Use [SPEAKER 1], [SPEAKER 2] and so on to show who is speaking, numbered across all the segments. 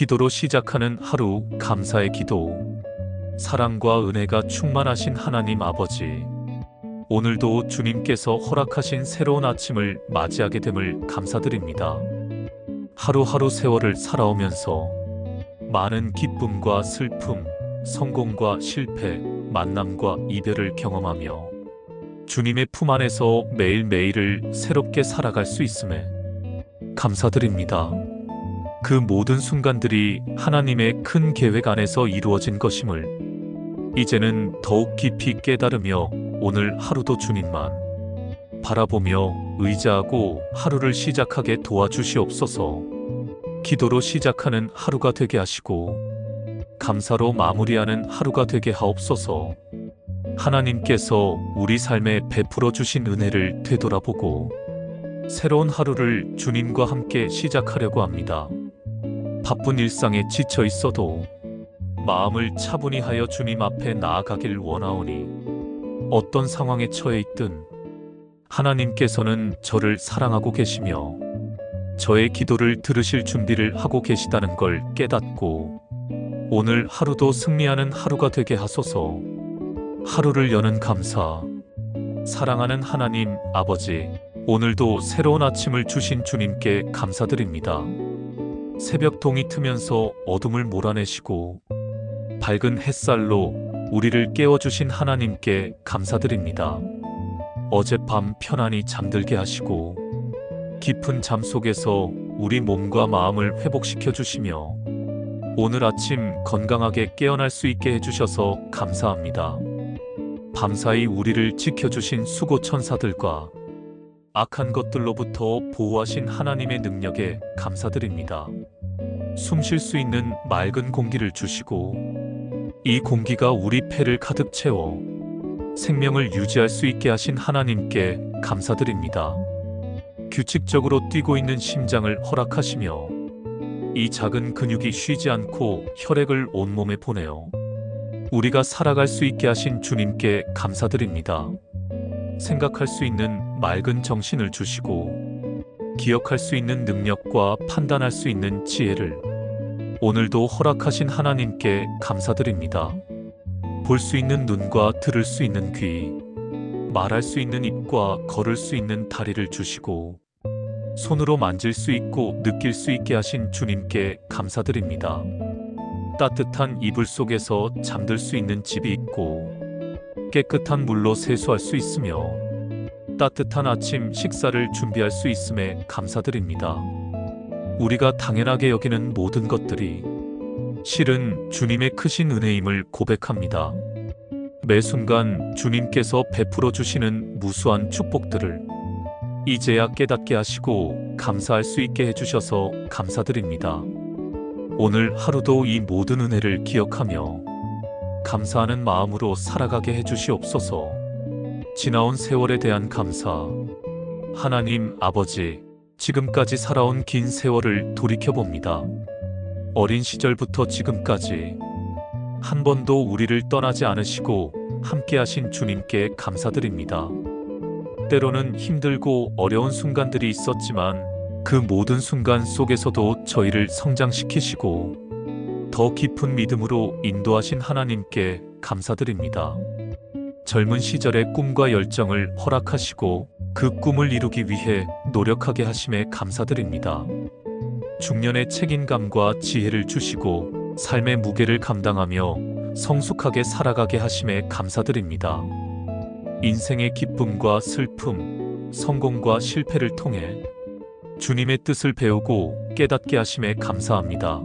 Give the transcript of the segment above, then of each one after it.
[SPEAKER 1] 기도로 시작하는 하루, 감사의 기도. 사랑과 은혜가 충만하신 하나님 아버지, 오늘도 주님께서 허락하신 새로운 아침을 맞이하게 됨을 감사드립니다. 하루하루 세월을 살아오면서 많은 기쁨과 슬픔, 성공과 실패, 만남과 이별을 경험하며 주님의 품 안에서 매일매일을 새롭게 살아갈 수 있음에 감사드립니다. 그 모든 순간들이 하나님의 큰 계획 안에서 이루어진 것임을 이제는 더욱 깊이 깨달으며 오늘 하루도 주님만 바라보며 의지하고 하루를 시작하게 도와주시옵소서. 기도로 시작하는 하루가 되게 하시고 감사로 마무리하는 하루가 되게 하옵소서. 하나님께서 우리 삶에 베풀어 주신 은혜를 되돌아보고 새로운 하루를 주님과 함께 시작하려고 합니다. 바쁜 일상에 지쳐 있어도 마음을 차분히 하여 주님 앞에 나아가길 원하오니 어떤 상황에 처해 있든 하나님께서는 저를 사랑하고 계시며 저의 기도를 들으실 준비를 하고 계시다는 걸 깨닫고 오늘 하루도 승리하는 하루가 되게 하소서. 하루를 여는 감사. 사랑하는 하나님 아버지, 오늘도 새로운 아침을 주신 주님께 감사드립니다. 새벽 동이 트면서 어둠을 몰아내시고 밝은 햇살로 우리를 깨워주신 하나님께 감사드립니다. 어젯밤 편안히 잠들게 하시고 깊은 잠 속에서 우리 몸과 마음을 회복시켜 주시며 오늘 아침 건강하게 깨어날 수 있게 해주셔서 감사합니다. 밤사이 우리를 지켜주신 수고 천사들과 악한 것들로부터 보호하신 하나님의 능력에 감사드립니다. 숨 쉴 수 있는 맑은 공기를 주시고 이 공기가 우리 폐를 가득 채워 생명을 유지할 수 있게 하신 하나님께 감사드립니다. 규칙적으로 뛰고 있는 심장을 허락하시며 이 작은 근육이 쉬지 않고 혈액을 온몸에 보내어 우리가 살아갈 수 있게 하신 주님께 감사드립니다. 생각할 수 있는 맑은 정신을 주시고 기억할 수 있는 능력과 판단할 수 있는 지혜를 오늘도 허락하신 하나님께 감사드립니다. 볼 수 있는 눈과 들을 수 있는 귀, 말할 수 있는 입과 걸을 수 있는 다리를 주시고 손으로 만질 수 있고 느낄 수 있게 하신 주님께 감사드립니다. 따뜻한 이불 속에서 잠들 수 있는 집이 있고 깨끗한 물로 세수할 수 있으며 따뜻한 아침 식사를 준비할 수 있음에 감사드립니다. 우리가 당연하게 여기는 모든 것들이 실은 주님의 크신 은혜임을 고백합니다. 매 순간 주님께서 베풀어 주시는 무수한 축복들을 이제야 깨닫게 하시고 감사할 수 있게 해주셔서 감사드립니다. 오늘 하루도 이 모든 은혜를 기억하며 감사하는 마음으로 살아가게 해주시옵소서. 지나온 세월에 대한 감사. 하나님 아버지, 지금까지 살아온 긴 세월을 돌이켜봅니다. 어린 시절부터 지금까지 한 번도 우리를 떠나지 않으시고 함께하신 주님께 감사드립니다. 때로는 힘들고 어려운 순간들이 있었지만 그 모든 순간 속에서도 저희를 성장시키시고 더 깊은 믿음으로 인도하신 하나님께 감사드립니다. 젊은 시절의 꿈과 열정을 허락하시고 그 꿈을 이루기 위해 노력하게 하심에 감사드립니다. 중년의 책임감과 지혜를 주시고 삶의 무게를 감당하며 성숙하게 살아가게 하심에 감사드립니다. 인생의 기쁨과 슬픔, 성공과 실패를 통해 주님의 뜻을 배우고 깨닫게 하심에 감사합니다.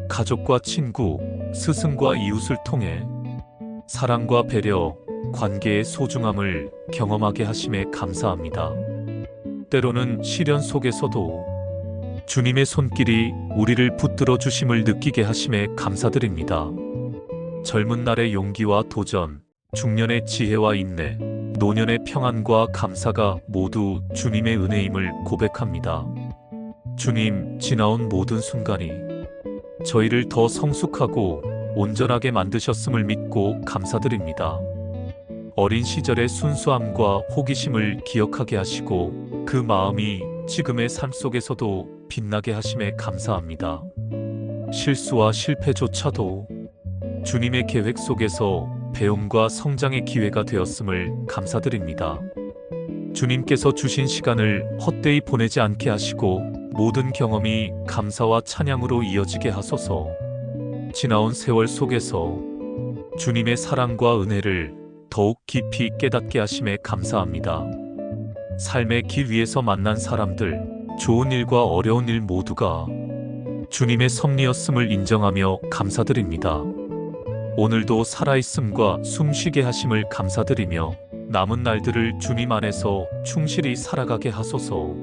[SPEAKER 1] 가족과 친구, 스승과 이웃을 통해 사랑과 배려, 관계의 소중함을 경험하게 하심에 감사합니다. 때로는 시련 속에서도 주님의 손길이 우리를 붙들어 주심을 느끼게 하심에 감사드립니다. 젊은 날의 용기와 도전, 중년의 지혜와 인내, 노년의 평안과 감사가 모두 주님의 은혜임을 고백합니다. 주님, 지나온 모든 순간이 저희를 더 성숙하고 온전하게 만드셨음을 믿고 감사드립니다. 어린 시절의 순수함과 호기심을 기억하게 하시고 그 마음이 지금의 삶 속에서도 빛나게 하심에 감사합니다. 실수와 실패조차도 주님의 계획 속에서 배움과 성장의 기회가 되었음을 감사드립니다. 주님께서 주신 시간을 헛되이 보내지 않게 하시고 모든 경험이 감사와 찬양으로 이어지게 하소서. 지나온 세월 속에서 주님의 사랑과 은혜를 더욱 깊이 깨닫게 하심에 감사합니다. 삶의 길 위에서 만난 사람들, 좋은 일과 어려운 일 모두가 주님의 섭리였음을 인정하며 감사드립니다. 오늘도 살아있음과 숨쉬게 하심을 감사드리며 남은 날들을 주님 안에서 충실히 살아가게 하소서.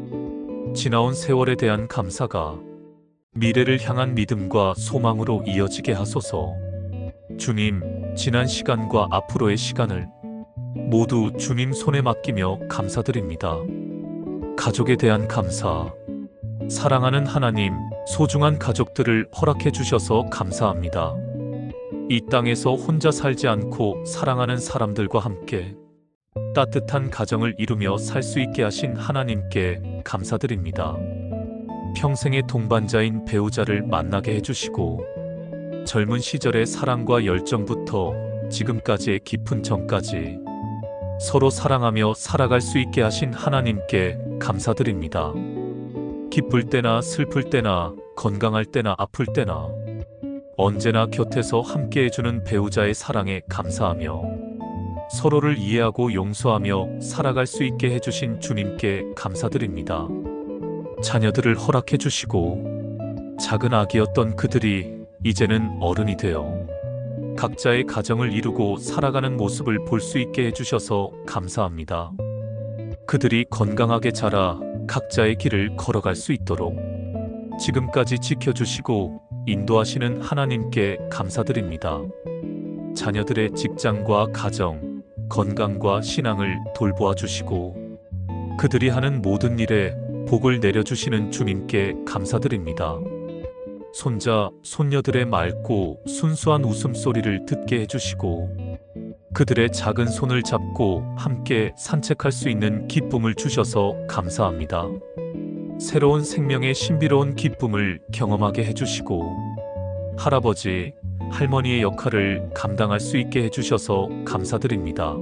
[SPEAKER 1] 지나온 세월에 대한 감사가 미래를 향한 믿음과 소망으로 이어지게 하소서. 주님, 지난 시간과 앞으로의 시간을 모두 주님 손에 맡기며 감사드립니다. 가족에 대한 감사, 사랑하는 하나님, 소중한 가족들을 허락해 주셔서 감사합니다. 이 땅에서 혼자 살지 않고 사랑하는 사람들과 함께 따뜻한 가정을 이루며 살 수 있게 하신 하나님께 감사드립니다. 평생의 동반자인 배우자를 만나게 해주시고 젊은 시절의 사랑과 열정부터 지금까지의 깊은 정까지 서로 사랑하며 살아갈 수 있게 하신 하나님께 감사드립니다. 기쁠 때나 슬플 때나 건강할 때나 아플 때나 언제나 곁에서 함께 해주는 배우자의 사랑에 감사하며 서로를 이해하고 용서하며 살아갈 수 있게 해주신 주님께 감사드립니다. 자녀들을 허락해 주시고 작은 아기였던 그들이 이제는 어른이 되어 각자의 가정을 이루고 살아가는 모습을 볼 수 있게 해주셔서 감사합니다. 그들이 건강하게 자라 각자의 길을 걸어갈 수 있도록 지금까지 지켜주시고 인도하시는 하나님께 감사드립니다. 자녀들의 직장과 가정, 건강과 신앙을 돌보아 주시고 그들이 하는 모든 일에 복을 내려주시는 주님께 감사드립니다. 손자, 손녀들의 맑고 순수한 웃음소리를 듣게 해주시고 그들의 작은 손을 잡고 함께 산책할 수 있는 기쁨을 주셔서 감사합니다. 새로운 생명의 신비로운 기쁨을 경험하게 해주시고 할아버지, 할머니의 역할을 감당할 수 있게 해주셔서 감사드립니다.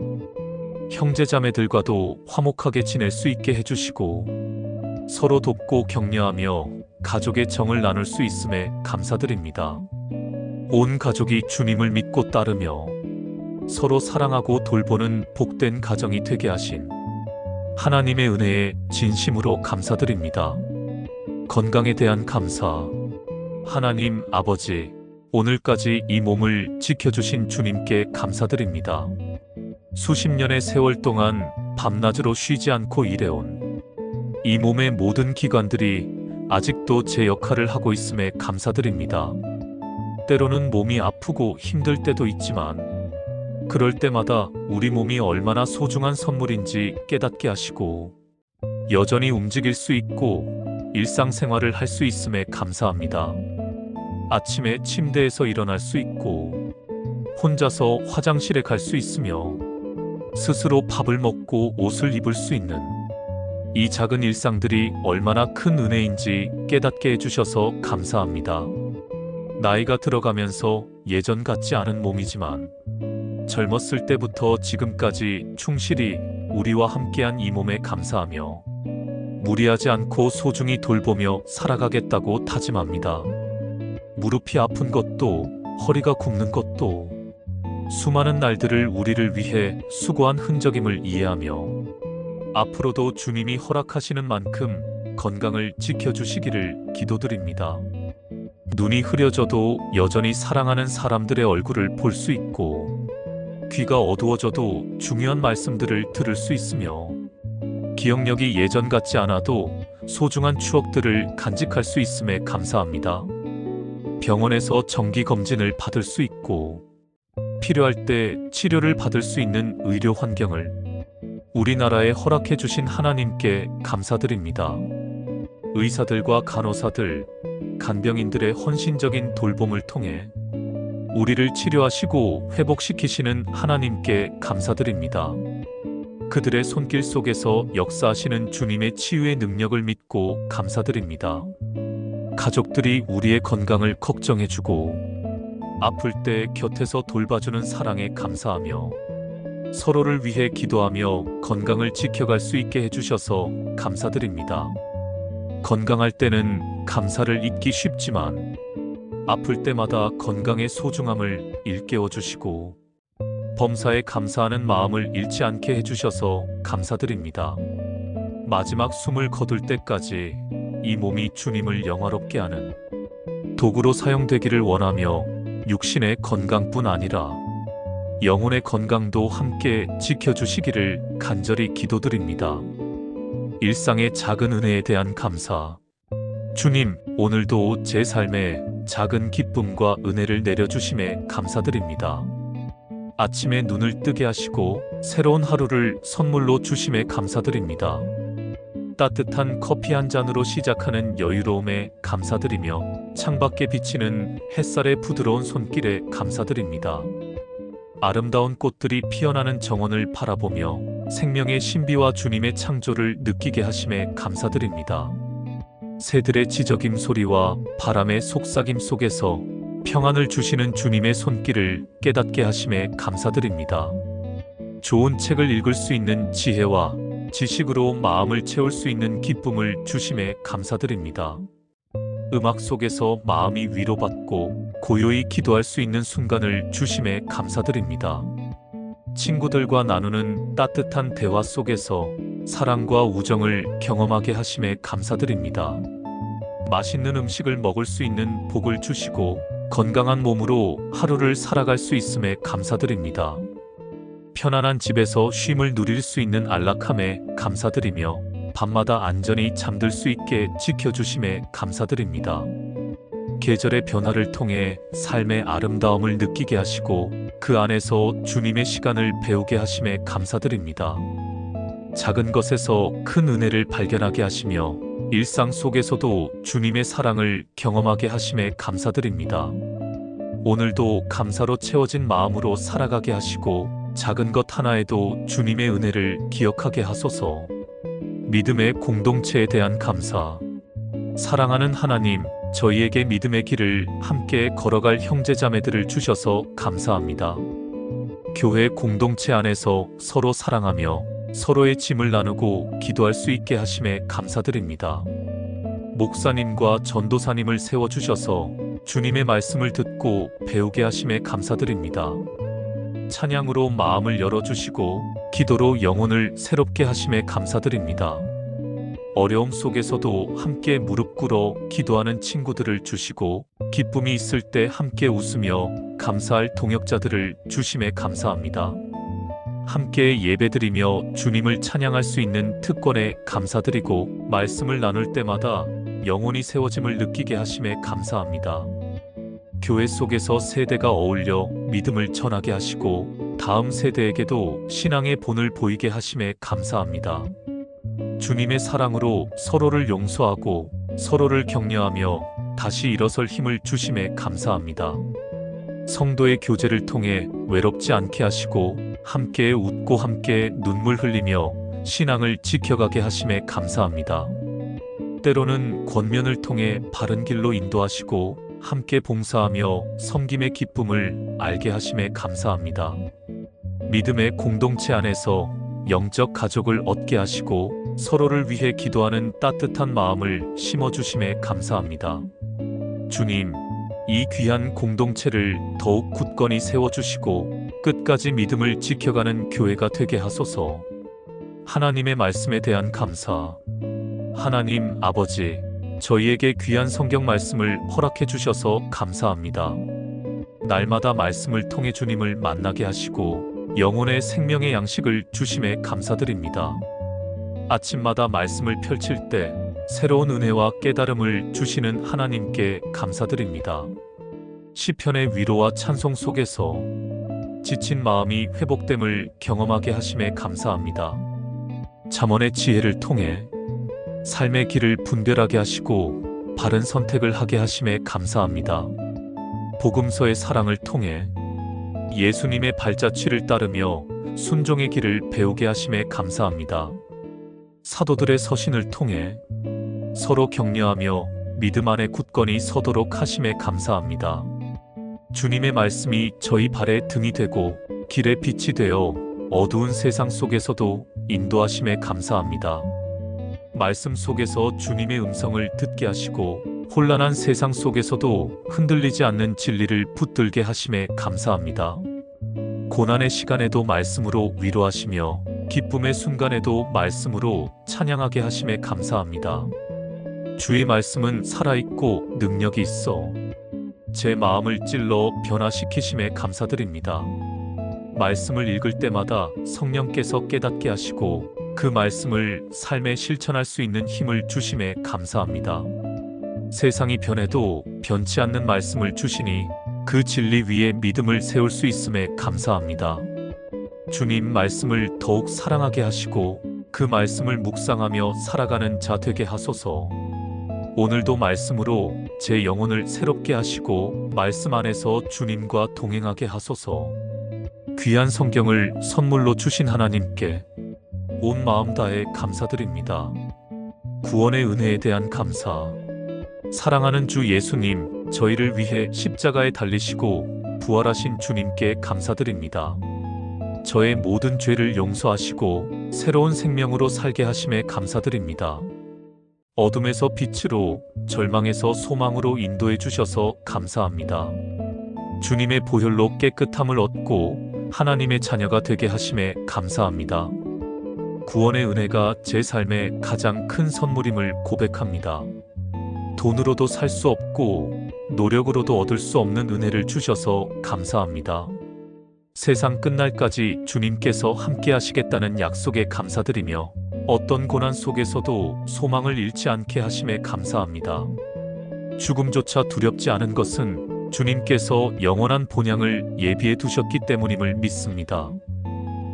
[SPEAKER 1] 형제자매들과도 화목하게 지낼 수 있게 해주시고 서로 돕고 격려하며 가족의 정을 나눌 수 있음에 감사드립니다. 온 가족이 주님을 믿고 따르며 서로 사랑하고 돌보는 복된 가정이 되게 하신 하나님의 은혜에 진심으로 감사드립니다. 건강에 대한 감사, 하나님 아버지, 오늘까지 이 몸을 지켜주신 주님께 감사드립니다. 수십 년의 세월 동안 밤낮으로 쉬지 않고 일해온 이 몸의 모든 기관들이 아직도 제 역할을 하고 있음에 감사드립니다. 때로는 몸이 아프고 힘들 때도 있지만 그럴 때마다 우리 몸이 얼마나 소중한 선물인지 깨닫게 하시고 여전히 움직일 수 있고 일상생활을 할 수 있음에 감사합니다. 아침에 침대에서 일어날 수 있고 혼자서 화장실에 갈 수 있으며 스스로 밥을 먹고 옷을 입을 수 있는 이 작은 일상들이 얼마나 큰 은혜인지 깨닫게 해주셔서 감사합니다. 나이가 들어가면서 예전 같지 않은 몸이지만 젊었을 때부터 지금까지 충실히 우리와 함께한 이 몸에 감사하며 무리하지 않고 소중히 돌보며 살아가겠다고 다짐합니다. 무릎이 아픈 것도 허리가 굽는 것도 수많은 날들을 우리를 위해 수고한 흔적임을 이해하며 앞으로도 주님이 허락하시는 만큼 건강을 지켜주시기를 기도드립니다. 눈이 흐려져도 여전히 사랑하는 사람들의 얼굴을 볼 수 있고 귀가 어두워져도 중요한 말씀들을 들을 수 있으며 기억력이 예전 같지 않아도 소중한 추억들을 간직할 수 있음에 감사합니다. 병원에서 정기 검진을 받을 수 있고 필요할 때 치료를 받을 수 있는 의료 환경을 우리나라에 허락해 주신 하나님께 감사드립니다. 의사들과 간호사들, 간병인들의 헌신적인 돌봄을 통해 우리를 치료하시고 회복시키시는 하나님께 감사드립니다. 그들의 손길 속에서 역사하시는 주님의 치유의 능력을 믿고 감사드립니다. 가족들이 우리의 건강을 걱정해주고 아플 때 곁에서 돌봐주는 사랑에 감사하며 서로를 위해 기도하며 건강을 지켜갈 수 있게 해주셔서 감사드립니다. 건강할 때는 감사를 잊기 쉽지만 아플 때마다 건강의 소중함을 일깨워 주시고 범사에 감사하는 마음을 잃지 않게 해주셔서 감사드립니다. 마지막 숨을 거둘 때까지 이 몸이 주님을 영화롭게 하는 도구로 사용되기를 원하며 육신의 건강뿐 아니라 영혼의 건강도 함께 지켜주시기를 간절히 기도드립니다. 일상의 작은 은혜에 대한 감사. 주님, 오늘도 제 삶에 작은 기쁨과 은혜를 내려주심에 감사드립니다. 아침에 눈을 뜨게 하시고 새로운 하루를 선물로 주심에 감사드립니다. 따뜻한 커피 한 잔으로 시작하는 여유로움에 감사드리며 창밖에 비치는 햇살의 부드러운 손길에 감사드립니다. 아름다운 꽃들이 피어나는 정원을 바라보며 생명의 신비와 주님의 창조를 느끼게 하심에 감사드립니다. 새들의 지저귐 소리와 바람의 속삭임 속에서 평안을 주시는 주님의 손길을 깨닫게 하심에 감사드립니다. 좋은 책을 읽을 수 있는 지혜와 지식으로 마음을 채울 수 있는 기쁨을 주심에 감사드립니다. 음악 속에서 마음이 위로받고 고요히 기도할 수 있는 순간을 주심에 감사드립니다. 친구들과 나누는 따뜻한 대화 속에서 사랑과 우정을 경험하게 하심에 감사드립니다. 맛있는 음식을 먹을 수 있는 복을 주시고 건강한 몸으로 하루를 살아갈 수 있음에 감사드립니다. 편안한 집에서 쉼을 누릴 수 있는 안락함에 감사드리며 밤마다 안전히 잠들 수 있게 지켜주심에 감사드립니다. 계절의 변화를 통해 삶의 아름다움을 느끼게 하시고 그 안에서 주님의 시간을 배우게 하심에 감사드립니다. 작은 것에서 큰 은혜를 발견하게 하시며 일상 속에서도 주님의 사랑을 경험하게 하심에 감사드립니다. 오늘도 감사로 채워진 마음으로 살아가게 하시고 작은 것 하나에도 주님의 은혜를 기억하게 하소서. 믿음의 공동체에 대한 감사. 사랑하는 하나님, 저희에게 믿음의 길을 함께 걸어갈 형제자매들을 주셔서 감사합니다. 교회 공동체 안에서 서로 사랑하며 서로의 짐을 나누고 기도할 수 있게 하심에 감사드립니다. 목사님과 전도사님을 세워주셔서 주님의 말씀을 듣고 배우게 하심에 감사드립니다. 찬양으로 마음을 열어주시고 기도로 영혼을 새롭게 하심에 감사드립니다. 어려움 속에서도 함께 무릎 꿇어 기도하는 친구들을 주시고 기쁨이 있을 때 함께 웃으며 감사할 동역자들을 주심에 감사합니다. 함께 예배드리며 주님을 찬양할 수 있는 특권에 감사드리고 말씀을 나눌 때마다 영혼이 세워짐을 느끼게 하심에 감사합니다. 교회 속에서 세대가 어울려 믿음을 전하게 하시고 다음 세대에게도 신앙의 본을 보이게 하심에 감사합니다. 주님의 사랑으로 서로를 용서하고 서로를 격려하며 다시 일어설 힘을 주심에 감사합니다. 성도의 교제를 통해 외롭지 않게 하시고 함께 웃고 함께 눈물 흘리며 신앙을 지켜가게 하심에 감사합니다. 때로는 권면을 통해 바른 길로 인도하시고 함께 봉사하며 섬김의 기쁨을 알게 하심에 감사합니다. 믿음의 공동체 안에서 영적 가족을 얻게 하시고 서로를 위해 기도하는 따뜻한 마음을 심어주심에 감사합니다. 주님, 이 귀한 공동체를 더욱 굳건히 세워주시고 끝까지 믿음을 지켜가는 교회가 되게 하소서. 하나님의 말씀에 대한 감사. 하나님 아버지, 저희에게 귀한 성경 말씀을 허락해 주셔서 감사합니다. 날마다 말씀을 통해 주님을 만나게 하시고 영혼의 생명의 양식을 주심에 감사드립니다. 아침마다 말씀을 펼칠 때 새로운 은혜와 깨달음을 주시는 하나님께 감사드립니다. 시편의 위로와 찬송 속에서 지친 마음이 회복됨을 경험하게 하심에 감사합니다. 잠언의 지혜를 통해 삶의 길을 분별하게 하시고 바른 선택을 하게 하심에 감사합니다. 복음서의 사랑을 통해 예수님의 발자취를 따르며 순종의 길을 배우게 하심에 감사합니다. 사도들의 서신을 통해 서로 격려하며 믿음 안에 굳건히 서도록 하심에 감사합니다. 주님의 말씀이 저희 발의 등이 되고 길의 빛이 되어 어두운 세상 속에서도 인도하심에 감사합니다. 말씀 속에서 주님의 음성을 듣게 하시고 혼란한 세상 속에서도 흔들리지 않는 진리를 붙들게 하심에 감사합니다. 고난의 시간에도 말씀으로 위로하시며 기쁨의 순간에도 말씀으로 찬양하게 하심에 감사합니다. 주의 말씀은 살아있고 능력이 있어 제 마음을 찔러 변화시키심에 감사드립니다. 말씀을 읽을 때마다 성령께서 깨닫게 하시고 그 말씀을 삶에 실천할 수 있는 힘을 주심에 감사합니다. 세상이 변해도 변치 않는 말씀을 주시니 그 진리 위에 믿음을 세울 수 있음에 감사합니다. 주님 말씀을 더욱 사랑하게 하시고 그 말씀을 묵상하며 살아가는 자 되게 하소서. 오늘도 말씀으로 제 영혼을 새롭게 하시고 말씀 안에서 주님과 동행하게 하소서. 귀한 성경을 선물로 주신 하나님께 온 마음 다해 감사드립니다. 구원의 은혜에 대한 감사. 사랑하는 주 예수님, 저희를 위해 십자가에 달리시고 부활하신 주님께 감사드립니다. 저의 모든 죄를 용서하시고 새로운 생명으로 살게 하심에 감사드립니다. 어둠에서 빛으로, 절망에서 소망으로 인도해 주셔서 감사합니다. 주님의 보혈로 깨끗함을 얻고 하나님의 자녀가 되게 하심에 감사합니다. 구원의 은혜가 제 삶의 가장 큰 선물임을 고백합니다. 돈으로도 살 수 없고 노력으로도 얻을 수 없는 은혜를 주셔서 감사합니다. 세상 끝날까지 주님께서 함께 하시겠다는 약속에 감사드리며 어떤 고난 속에서도 소망을 잃지 않게 하심에 감사합니다. 죽음조차 두렵지 않은 것은 주님께서 영원한 본향을 예비해 두셨기 때문임을 믿습니다.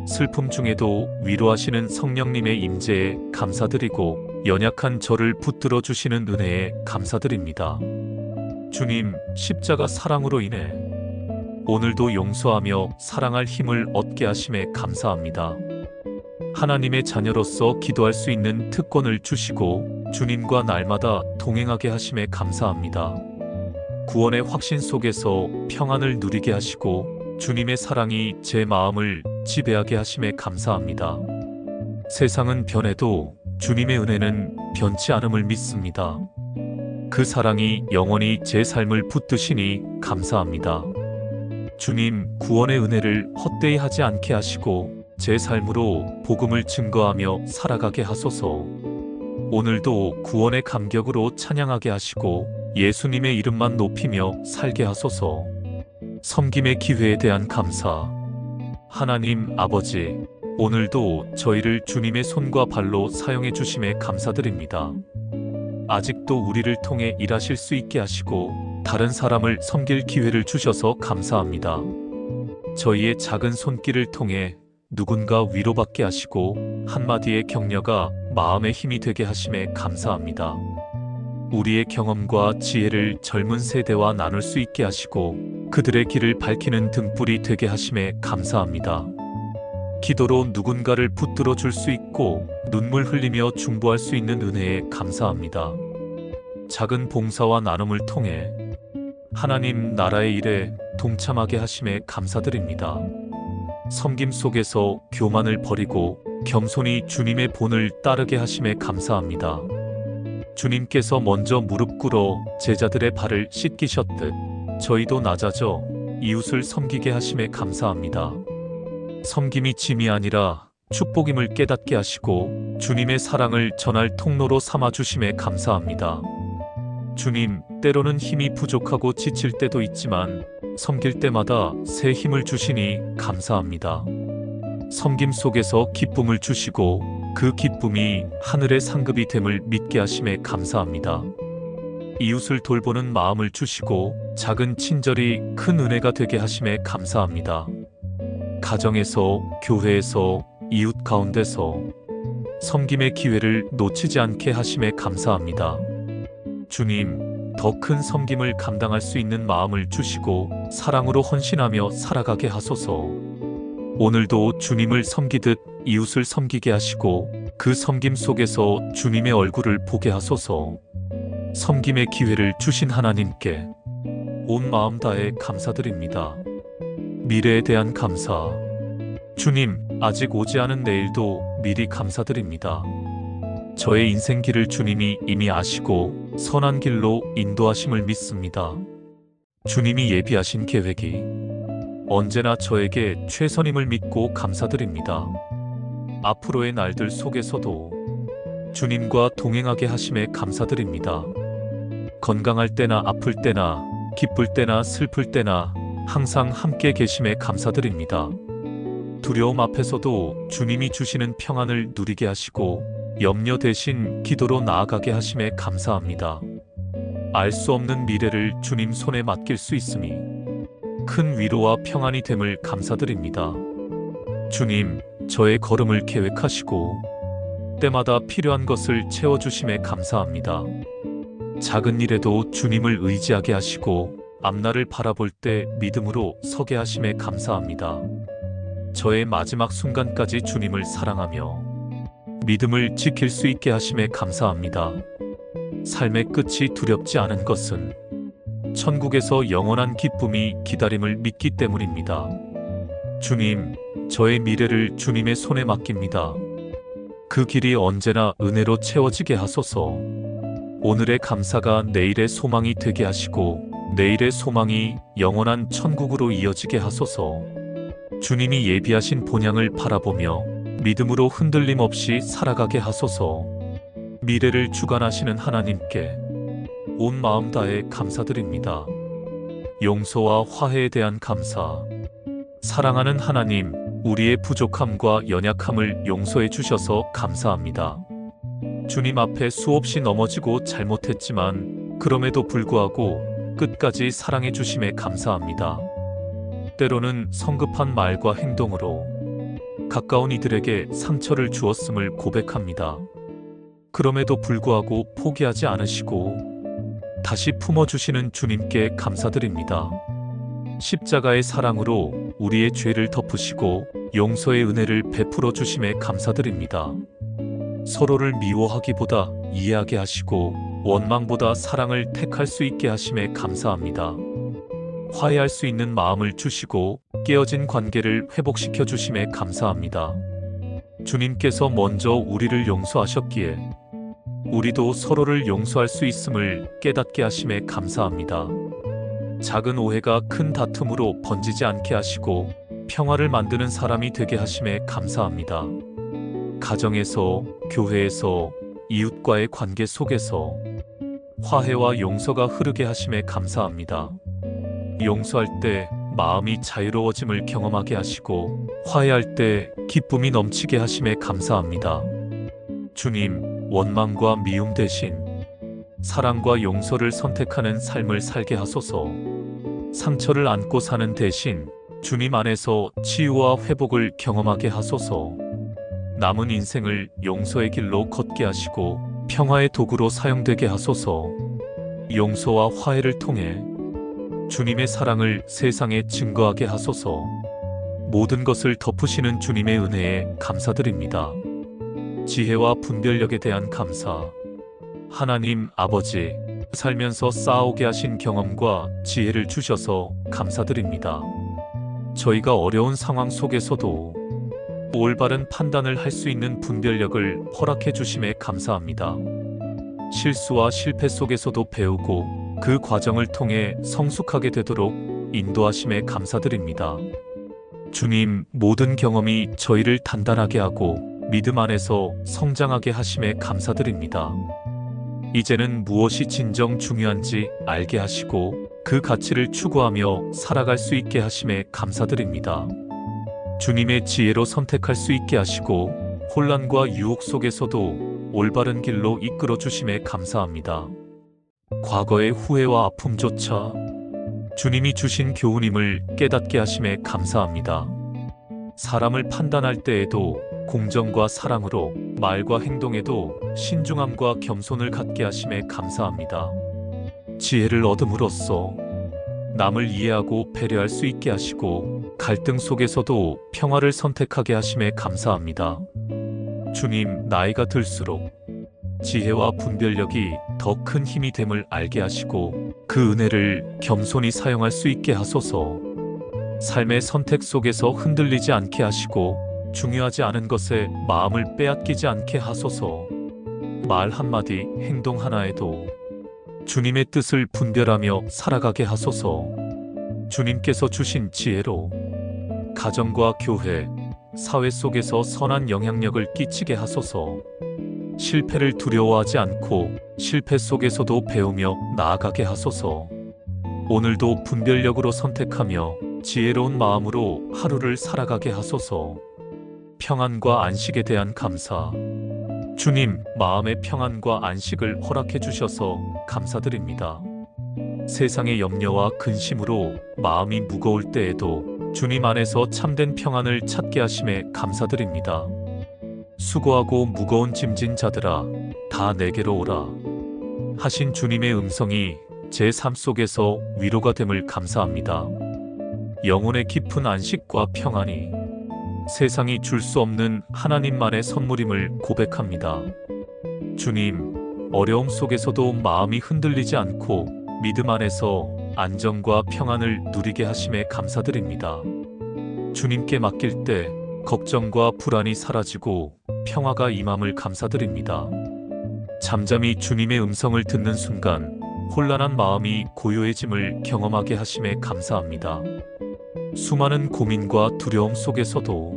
[SPEAKER 1] 슬픔 중에도 위로하시는 성령님의 임재에 감사드리고 연약한 저를 붙들어 주시는 은혜에 감사드립니다. 주님, 십자가 사랑으로 인해 오늘도 용서하며 사랑할 힘을 얻게 하심에 감사합니다. 하나님의 자녀로서 기도할 수 있는 특권을 주시고 주님과 날마다 동행하게 하심에 감사합니다. 구원의 확신 속에서 평안을 누리게 하시고 주님의 사랑이 제 마음을 지배하게 하심에 감사합니다. 세상은 변해도 주님의 은혜는 변치 않음을 믿습니다. 그 사랑이 영원히 제 삶을 붙드시니 감사합니다. 주님, 구원의 은혜를 헛되이 하지 않게 하시고 제 삶으로 복음을 증거하며 살아가게 하소서. 오늘도 구원의 감격으로 찬양하게 하시고 예수님의 이름만 높이며 살게 하소서. 섬김의 기회에 대한 감사. 하나님 아버지, 오늘도 저희를 주님의 손과 발로 사용해 주심에 감사드립니다. 아직도 우리를 통해 일하실 수 있게 하시고 다른 사람을 섬길 기회를 주셔서 감사합니다. 저희의 작은 손길을 통해 누군가 위로받게 하시고 한마디의 격려가 마음의 힘이 되게 하심에 감사합니다. 우리의 경험과 지혜를 젊은 세대와 나눌 수 있게 하시고 그들의 길을 밝히는 등불이 되게 하심에 감사합니다. 기도로 누군가를 붙들어 줄 수 있고 눈물 흘리며 중보할 수 있는 은혜에 감사합니다. 작은 봉사와 나눔을 통해 하나님 나라의 일에 동참하게 하심에 감사드립니다. 섬김 속에서 교만을 버리고 겸손히 주님의 본을 따르게 하심에 감사합니다. 주님께서 먼저 무릎 꿇어 제자들의 발을 씻기셨듯 저희도 낮아져 이웃을 섬기게 하심에 감사합니다. 섬김이 짐이 아니라 축복임을 깨닫게 하시고 주님의 사랑을 전할 통로로 삼아 주심에 감사합니다. 주님, 때로는 힘이 부족하고 지칠 때도 있지만 섬길 때마다 새 힘을 주시니 감사합니다. 섬김 속에서 기쁨을 주시고 그 기쁨이 하늘의 상급이 됨을 믿게 하심에 감사합니다. 이웃을 돌보는 마음을 주시고 작은 친절이 큰 은혜가 되게 하심에 감사합니다. 가정에서, 교회에서, 이웃 가운데서 섬김의 기회를 놓치지 않게 하심에 감사합니다. 주님, 더 큰 섬김을 감당할 수 있는 마음을 주시고 사랑으로 헌신하며 살아가게 하소서. 오늘도 주님을 섬기듯 이웃을 섬기게 하시고 그 섬김 속에서 주님의 얼굴을 보게 하소서. 섬김의 기회를 주신 하나님께 온 마음 다해 감사드립니다. 미래에 대한 감사. 주님, 아직 오지 않은 내일도 미리 감사드립니다. 저의 인생길을 주님이 이미 아시고 선한 길로 인도하심을 믿습니다. 주님이 예비하신 계획이 언제나 저에게 최선임을 믿고 감사드립니다. 앞으로의 날들 속에서도 주님과 동행하게 하심에 감사드립니다. 건강할 때나 아플 때나 기쁠 때나 슬플 때나 항상 함께 계심에 감사드립니다. 두려움 앞에서도 주님이 주시는 평안을 누리게 하시고 염려 대신 기도로 나아가게 하심에 감사합니다. 알 수 없는 미래를 주님 손에 맡길 수 있음이 큰 위로와 평안이 됨을 감사드립니다. 주님, 저의 걸음을 계획하시고 때마다 필요한 것을 채워주심에 감사합니다. 작은 일에도 주님을 의지하게 하시고 앞날을 바라볼 때 믿음으로 서게 하심에 감사합니다. 저의 마지막 순간까지 주님을 사랑하며 믿음을 지킬 수 있게 하심에 감사합니다. 삶의 끝이 두렵지 않은 것은 천국에서 영원한 기쁨이 기다림을 믿기 때문입니다. 주님, 저의 미래를 주님의 손에 맡깁니다. 그 길이 언제나 은혜로 채워지게 하소서. 오늘의 감사가 내일의 소망이 되게 하시고 내일의 소망이 영원한 천국으로 이어지게 하소서. 주님이 예비하신 본향을 바라보며 믿음으로 흔들림 없이 살아가게 하소서. 미래를 주관하시는 하나님께 온 마음 다해 감사드립니다. 용서와 화해에 대한 감사. 사랑하는 하나님, 우리의 부족함과 연약함을 용서해 주셔서 감사합니다. 주님 앞에 수없이 넘어지고 잘못했지만 그럼에도 불구하고 끝까지 사랑해 주심에 감사합니다. 때로는 성급한 말과 행동으로 가까운 이들에게 상처를 주었음을 고백합니다. 그럼에도 불구하고 포기하지 않으시고 다시 품어주시는 주님께 감사드립니다. 십자가의 사랑으로 우리의 죄를 덮으시고 용서의 은혜를 베풀어 주심에 감사드립니다. 서로를 미워하기보다 이해하게 하시고 원망보다 사랑을 택할 수 있게 하심에 감사합니다. 화해할 수 있는 마음을 주시고 깨어진 관계를 회복시켜 주심에 감사합니다. 주님께서 먼저 우리를 용서하셨기에 우리도 서로를 용서할 수 있음을 깨닫게 하심에 감사합니다. 작은 오해가 큰 다툼으로 번지지 않게 하시고 평화를 만드는 사람이 되게 하심에 감사합니다. 가정에서, 교회에서, 이웃과의 관계 속에서 화해와 용서가 흐르게 하심에 감사합니다. 용서할 때 마음이 자유로워짐을 경험하게 하시고 화해할 때 기쁨이 넘치게 하심에 감사합니다. 주님, 원망과 미움 대신 사랑과 용서를 선택하는 삶을 살게 하소서. 상처를 안고 사는 대신 주님 안에서 치유와 회복을 경험하게 하소서. 남은 인생을 용서의 길로 걷게 하시고 평화의 도구로 사용되게 하소서. 용서와 화해를 통해 주님의 사랑을 세상에 증거하게 하소서. 모든 것을 덮으시는 주님의 은혜에 감사드립니다. 지혜와 분별력에 대한 감사. 하나님 아버지, 살면서 쌓아오게 하신 경험과 지혜를 주셔서 감사드립니다. 저희가 어려운 상황 속에서도 올바른 판단을 할 수 있는 분별력을 허락해 주심에 감사합니다. 실수와 실패 속에서도 배우고 그 과정을 통해 성숙하게 되도록 인도하심에 감사드립니다. 주님, 모든 경험이 저희를 단단하게 하고 믿음 안에서 성장하게 하심에 감사드립니다. 이제는 무엇이 진정 중요한지 알게 하시고 그 가치를 추구하며 살아갈 수 있게 하심에 감사드립니다. 주님의 지혜로 선택할 수 있게 하시고 혼란과 유혹 속에서도 올바른 길로 이끌어 주심에 감사합니다. 과거의 후회와 아픔조차 주님이 주신 교훈임을 깨닫게 하심에 감사합니다. 사람을 판단할 때에도 공정과 사랑으로, 말과 행동에도 신중함과 겸손을 갖게 하심에 감사합니다. 지혜를 얻음으로써 남을 이해하고 배려할 수 있게 하시고 갈등 속에서도 평화를 선택하게 하심에 감사합니다. 주님, 나이가 들수록 지혜와 분별력이 더 큰 힘이 됨을 알게 하시고 그 은혜를 겸손히 사용할 수 있게 하소서. 삶의 선택 속에서 흔들리지 않게 하시고 중요하지 않은 것에 마음을 빼앗기지 않게 하소서. 말 한마디, 행동 하나에도 주님의 뜻을 분별하며 살아가게 하소서. 주님께서 주신 지혜로 가정과 교회, 사회 속에서 선한 영향력을 끼치게 하소서. 실패를 두려워하지 않고 실패 속에서도 배우며 나아가게 하소서. 오늘도 분별력으로 선택하며 지혜로운 마음으로 하루를 살아가게 하소서. 평안과 안식에 대한 감사. 주님, 마음의 평안과 안식을 허락해 주셔서 감사드립니다. 세상의 염려와 근심으로 마음이 무거울 때에도 주님 안에서 참된 평안을 찾게 하심에 감사드립니다. 수고하고 무거운 짐진 자들아, 다 내게로 오라 하신 주님의 음성이 제 삶 속에서 위로가 됨을 감사합니다. 영혼의 깊은 안식과 평안이 세상이 줄 수 없는 하나님만의 선물임을 고백합니다. 주님, 어려움 속에서도 마음이 흔들리지 않고 믿음 안에서 안정과 평안을 누리게 하심에 감사드립니다. 주님께 맡길 때 걱정과 불안이 사라지고 평화가 임함을 감사드립니다. 잠잠히 주님의 음성을 듣는 순간 혼란한 마음이 고요해짐을 경험하게 하심에 감사합니다. 수많은 고민과 두려움 속에서도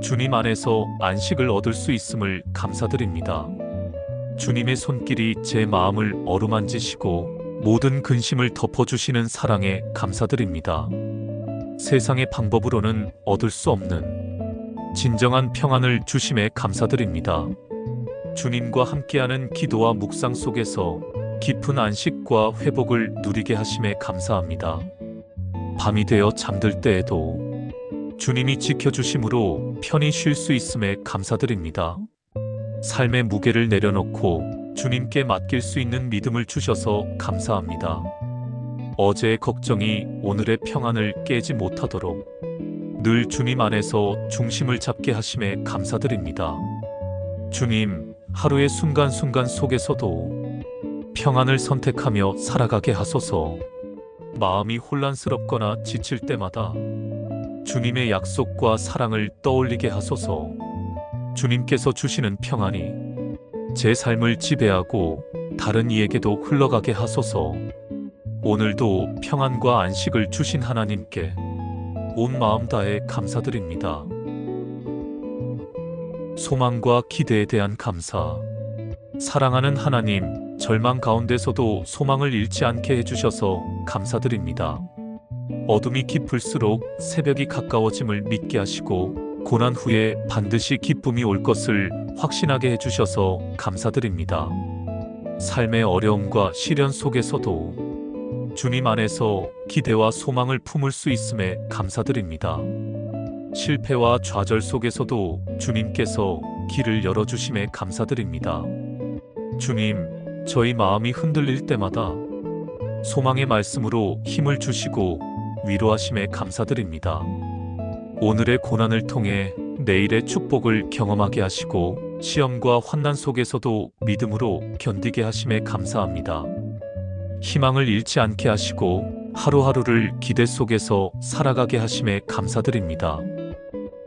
[SPEAKER 1] 주님 안에서 안식을 얻을 수 있음을 감사드립니다. 주님의 손길이 제 마음을 어루만지시고 모든 근심을 덮어주시는 사랑에 감사드립니다. 세상의 방법으로는 얻을 수 없는 진정한 평안을 주심에 감사드립니다. 주님과 함께하는 기도와 묵상 속에서 깊은 안식과 회복을 누리게 하심에 감사합니다. 밤이 되어 잠들 때에도 주님이 지켜주심으로 편히 쉴 수 있음에 감사드립니다. 삶의 무게를 내려놓고 주님께 맡길 수 있는 믿음을 주셔서 감사합니다. 어제의 걱정이 오늘의 평안을 깨지 못하도록 늘 주님 안에서 중심을 잡게 하심에 감사드립니다. 주님, 하루의 순간순간 속에서도 평안을 선택하며 살아가게 하소서. 마음이 혼란스럽거나 지칠 때마다 주님의 약속과 사랑을 떠올리게 하소서. 주님께서 주시는 평안이 제 삶을 지배하고 다른 이에게도 흘러가게 하소서. 오늘도 평안과 안식을 주신 하나님께 온 마음 다해 감사드립니다. 소망과 기대에 대한 감사. 사랑하는 하나님, 절망 가운데서도 소망을 잃지 않게 해주셔서 감사드립니다. 어둠이 깊을수록 새벽이 가까워짐을 믿게 하시고 고난 후에 반드시 기쁨이 올 것을 확신하게 해주셔서 감사드립니다. 삶의 어려움과 시련 속에서도 주님 안에서 기대와 소망을 품을 수 있음에 감사드립니다. 실패와 좌절 속에서도 주님께서 길을 열어주심에 감사드립니다. 주님, 저희 마음이 흔들릴 때마다 소망의 말씀으로 힘을 주시고 위로하심에 감사드립니다. 오늘의 고난을 통해 내일의 축복을 경험하게 하시고 시험과 환난 속에서도 믿음으로 견디게 하심에 감사합니다. 희망을 잃지 않게 하시고 하루하루를 기대 속에서 살아가게 하심에 감사드립니다.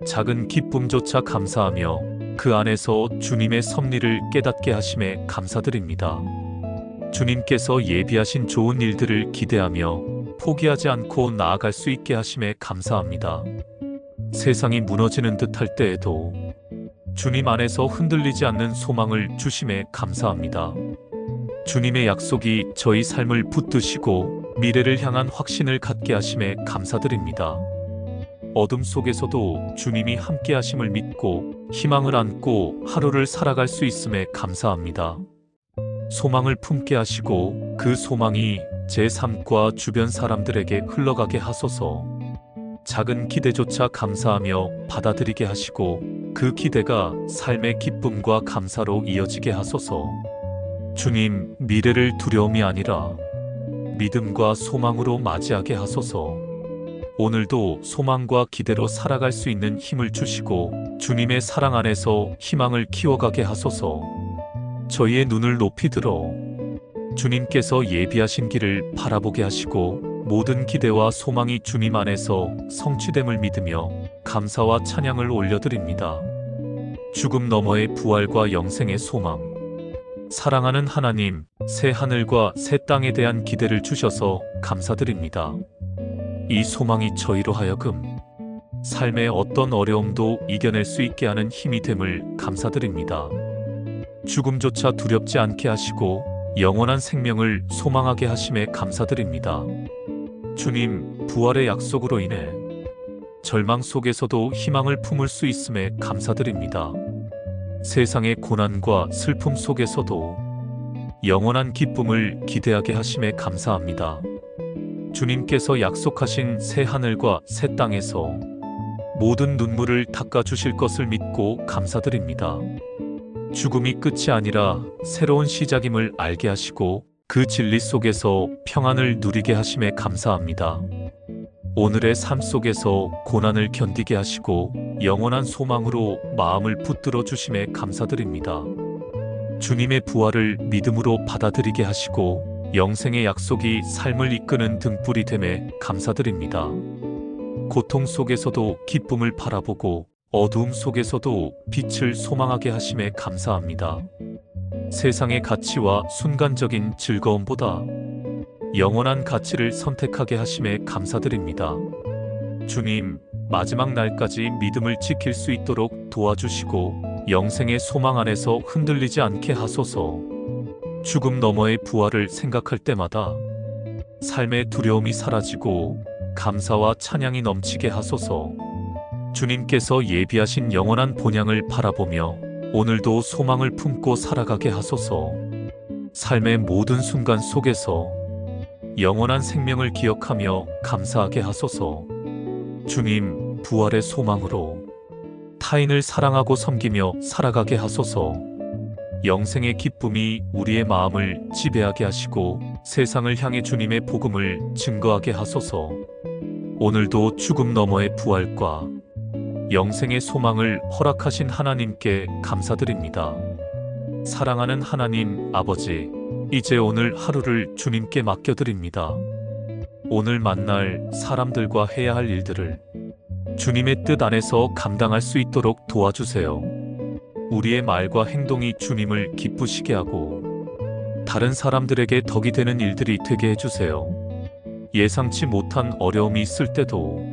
[SPEAKER 1] 작은 기쁨조차 감사하며 그 안에서 주님의 섭리를 깨닫게 하심에 감사드립니다. 주님께서 예비하신 좋은 일들을 기대하며 포기하지 않고 나아갈 수 있게 하심에 감사합니다. 세상이 무너지는 듯할 때에도 주님 안에서 흔들리지 않는 소망을 주심에 감사합니다. 주님의 약속이 저희 삶을 붙드시고 미래를 향한 확신을 갖게 하심에 감사드립니다. 어둠 속에서도 주님이 함께 하심을 믿고 희망을 안고 하루를 살아갈 수 있음에 감사합니다. 소망을 품게 하시고 그 소망이 제 삶과 주변 사람들에게 흘러가게 하소서. 작은 기대조차 감사하며 받아들이게 하시고 그 기대가 삶의 기쁨과 감사로 이어지게 하소서. 주님, 미래를 두려움이 아니라 믿음과 소망으로 맞이하게 하소서. 오늘도 소망과 기대로 살아갈 수 있는 힘을 주시고 주님의 사랑 안에서 희망을 키워가게 하소서. 저희의 눈을 높이 들어 주님께서 예비하신 길을 바라보게 하시고 모든 기대와 소망이 주님 안에서 성취됨을 믿으며 감사와 찬양을 올려드립니다. 죽음 너머의 부활과 영생의 소망. 사랑하는 하나님, 새 하늘과 새 땅에 대한 기대를 주셔서 감사드립니다. 이 소망이 저희로 하여금 삶의 어떤 어려움도 이겨낼 수 있게 하는 힘이 됨을 감사드립니다. 죽음조차 두렵지 않게 하시고 영원한 생명을 소망하게 하심에 감사드립니다. 주님, 부활의 약속으로 인해 절망 속에서도 희망을 품을 수 있음에 감사드립니다. 세상의 고난과 슬픔 속에서도 영원한 기쁨을 기대하게 하심에 감사합니다. 주님께서 약속하신 새 하늘과 새 땅에서 모든 눈물을 닦아주실 것을 믿고 감사드립니다. 죽음이 끝이 아니라 새로운 시작임을 알게 하시고 그 진리 속에서 평안을 누리게 하심에 감사합니다. 오늘의 삶 속에서 고난을 견디게 하시고 영원한 소망으로 마음을 붙들어 주심에 감사드립니다. 주님의 부활을 믿음으로 받아들이게 하시고 영생의 약속이 삶을 이끄는 등불이 됨에 감사드립니다. 고통 속에서도 기쁨을 바라보고 어두움 속에서도 빛을 소망하게 하심에 감사합니다. 세상의 가치와 순간적인 즐거움보다 영원한 가치를 선택하게 하심에 감사드립니다. 주님, 마지막 날까지 믿음을 지킬 수 있도록 도와주시고 영생의 소망 안에서 흔들리지 않게 하소서. 죽음 너머의 부활을 생각할 때마다 삶의 두려움이 사라지고 감사와 찬양이 넘치게 하소서. 주님께서 예비하신 영원한 본향을 바라보며 오늘도 소망을 품고 살아가게 하소서. 삶의 모든 순간 속에서 영원한 생명을 기억하며 감사하게 하소서. 주님, 부활의 소망으로 타인을 사랑하고 섬기며 살아가게 하소서. 영생의 기쁨이 우리의 마음을 지배하게 하시고 세상을 향해 주님의 복음을 증거하게 하소서. 오늘도 죽음 너머의 부활과 영생의 소망을 허락하신 하나님께 감사드립니다. 사랑하는 하나님 아버지, 이제 오늘 하루를 주님께 맡겨드립니다. 오늘 만날 사람들과 해야 할 일들을 주님의 뜻 안에서 감당할 수 있도록 도와주세요. 우리의 말과 행동이 주님을 기쁘시게 하고 다른 사람들에게 덕이 되는 일들이 되게 해주세요. 예상치 못한 어려움이 있을 때도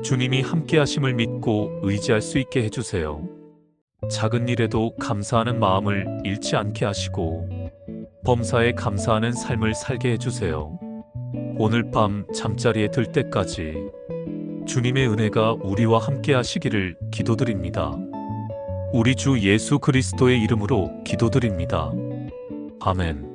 [SPEAKER 1] 주님이 함께 하심을 믿고 의지할 수 있게 해주세요. 작은 일에도 감사하는 마음을 잃지 않게 하시고 범사에 감사하는 삶을 살게 해주세요. 오늘 밤 잠자리에 들 때까지 주님의 은혜가 우리와 함께 하시기를 기도드립니다. 우리 주 예수 그리스도의 이름으로 기도드립니다. 아멘.